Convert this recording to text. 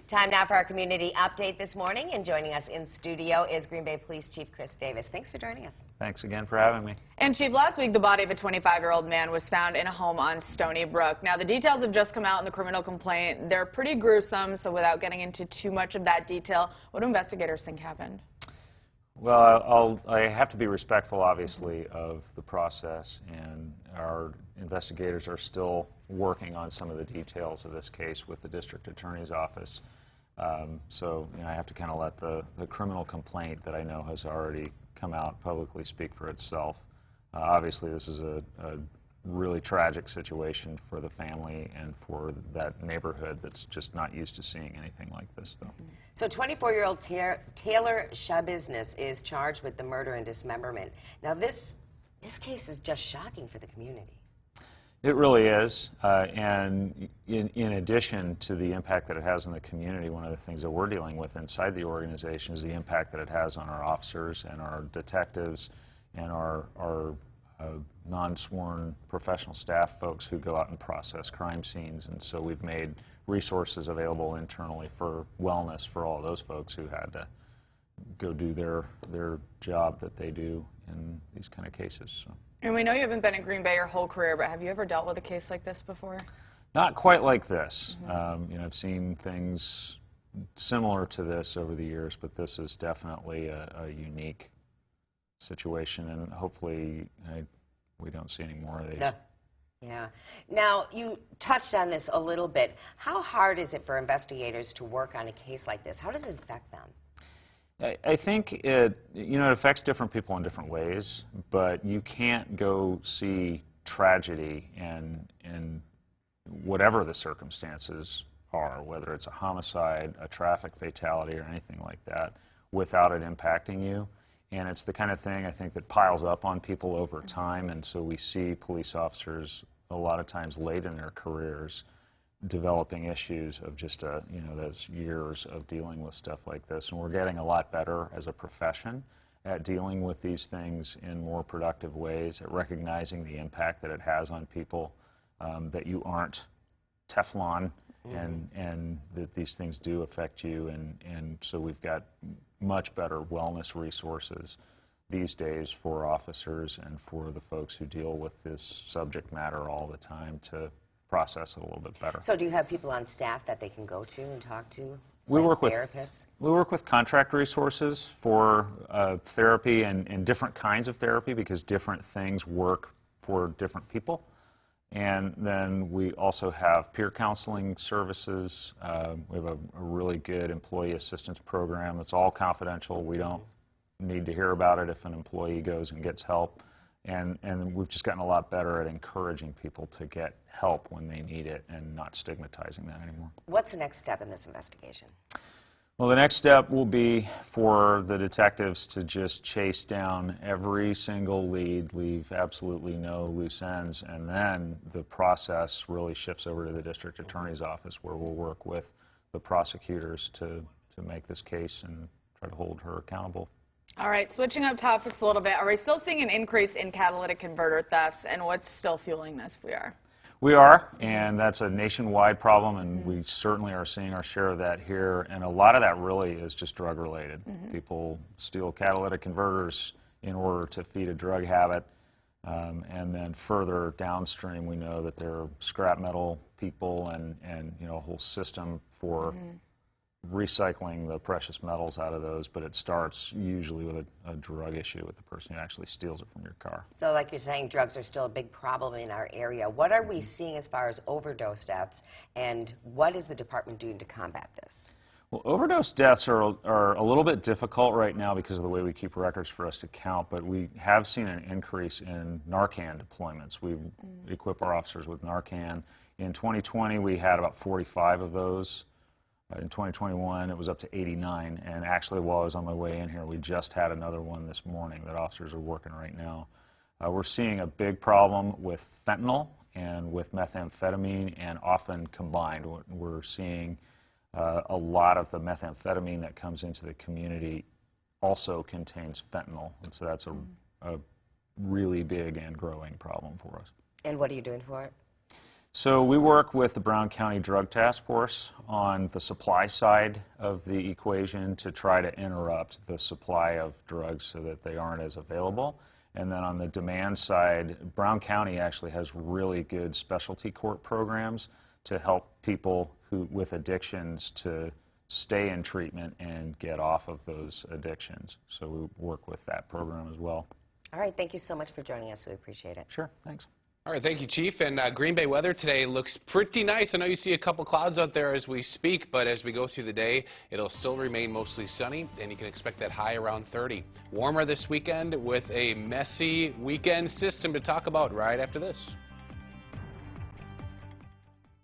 Time now for our community update this morning, and joining us in studio is Green Bay Police Chief Chris Davis. Thanks for joining us. Thanks again for having me. And Chief, last week the body of a 25-year-old man was found in a home on Stony Brook. Now the details have just come out in the criminal complaint. They're pretty gruesome, so without getting into too much of that detail, what do investigators think happened? Well, I have to be respectful, obviously, of the process, and our investigators are still working on some of the details of this case with the district attorney's office. So I have to kind of let the criminal complaint that I know has already come out publicly speak for itself. Obviously, this is a really tragic situation for the family and for that neighborhood that's just not used to seeing anything like this, though. So 24-year-old Taylor Shabiznes is charged with the murder and dismemberment. Now this case is just shocking for the community. It really is, and in addition to the impact that it has on the community, one of the things that we're dealing with inside the organization is the impact that it has on our officers and our detectives and our non-sworn professional staff folks who go out and process crime scenes. And so we've made resources available internally for wellness for all those folks who had to go do their job that they do in these kind of cases. So. And we know you haven't been in Green Bay your whole career, but have you ever dealt with a case like this before? Not quite like this. I've seen things similar to this over the years, but this is definitely a unique situation, and hopefully we don't see any more of these. Yeah. Now, you touched on this a little bit. How hard is it for investigators to work on a case like this? How does it affect them? I think it affects different people in different ways, but you can't go see tragedy in whatever the circumstances are, whether it's a homicide, a traffic fatality, or anything like that, without it impacting you. And it's the kind of thing, I think, that piles up on people over time, and so we see police officers a lot of times late in their careers developing issues of just those years of dealing with stuff like this. And we're getting a lot better as a profession at dealing with these things in more productive ways, at recognizing the impact that it has on people, that you aren't Teflon, and that these things do affect you. And so we've got much better wellness resources these days for officers and for the folks who deal with this subject matter all the time to process it a little bit better. So do you have people on staff that they can go to and talk to? We work with therapists? We work with contract resources for therapy and different kinds of therapy, because different things work for different people. And then we also have peer counseling services. We have a really good employee assistance program that's all confidential. We don't need to hear about it if an employee goes and gets help. And we've just gotten a lot better at encouraging people to get help when they need it and not stigmatizing that anymore. What's the next step in this investigation? Well, the next step will be for the detectives to just chase down every single lead, leave absolutely no loose ends, and then the process really shifts over to the district attorney's office, where we'll work with the prosecutors to make this case and try to hold her accountable. All right, switching up topics a little bit, are we still seeing an increase in catalytic converter thefts, and what's still fueling this if we are? We are, and that's a nationwide problem, and we certainly are seeing our share of that here, and a lot of that really is just drug-related. People steal catalytic converters in order to feed a drug habit, and then further downstream we know that there are scrap metal people and a whole system for recycling the precious metals out of those, but it starts usually with a drug issue with the person who actually steals it from your car. So like you're saying, drugs are still a big problem in our area. What are we seeing as far as overdose deaths, and what is the department doing to combat this? Well, overdose deaths are a little bit difficult right now because of the way we keep records for us to count, but we have seen an increase in Narcan deployments. We equip our officers with Narcan. In 2020, we had about 45 of those. In 2021, it was up to 89, and actually while I was on my way in here, we just had another one this morning that officers are working right now. We're seeing a big problem with fentanyl and with methamphetamine, and often combined. We're seeing a lot of the methamphetamine that comes into the community also contains fentanyl, and so that's a really big and growing problem for us. And what are you doing for it? So we work with the Brown County Drug Task Force on the supply side of the equation to try to interrupt the supply of drugs so that they aren't as available. And then on the demand side, Brown County actually has really good specialty court programs to help people with addictions to stay in treatment and get off of those addictions. So we work with that program as well. All right, thank you so much for joining us. We appreciate it. Sure, thanks. All right, thank you, Chief. And Green Bay weather today looks pretty nice. I know you see a couple clouds out there as we speak, but as we go through the day, it'll still remain mostly sunny, and you can expect that high around 30. Warmer this weekend with a messy weekend system to talk about right after this.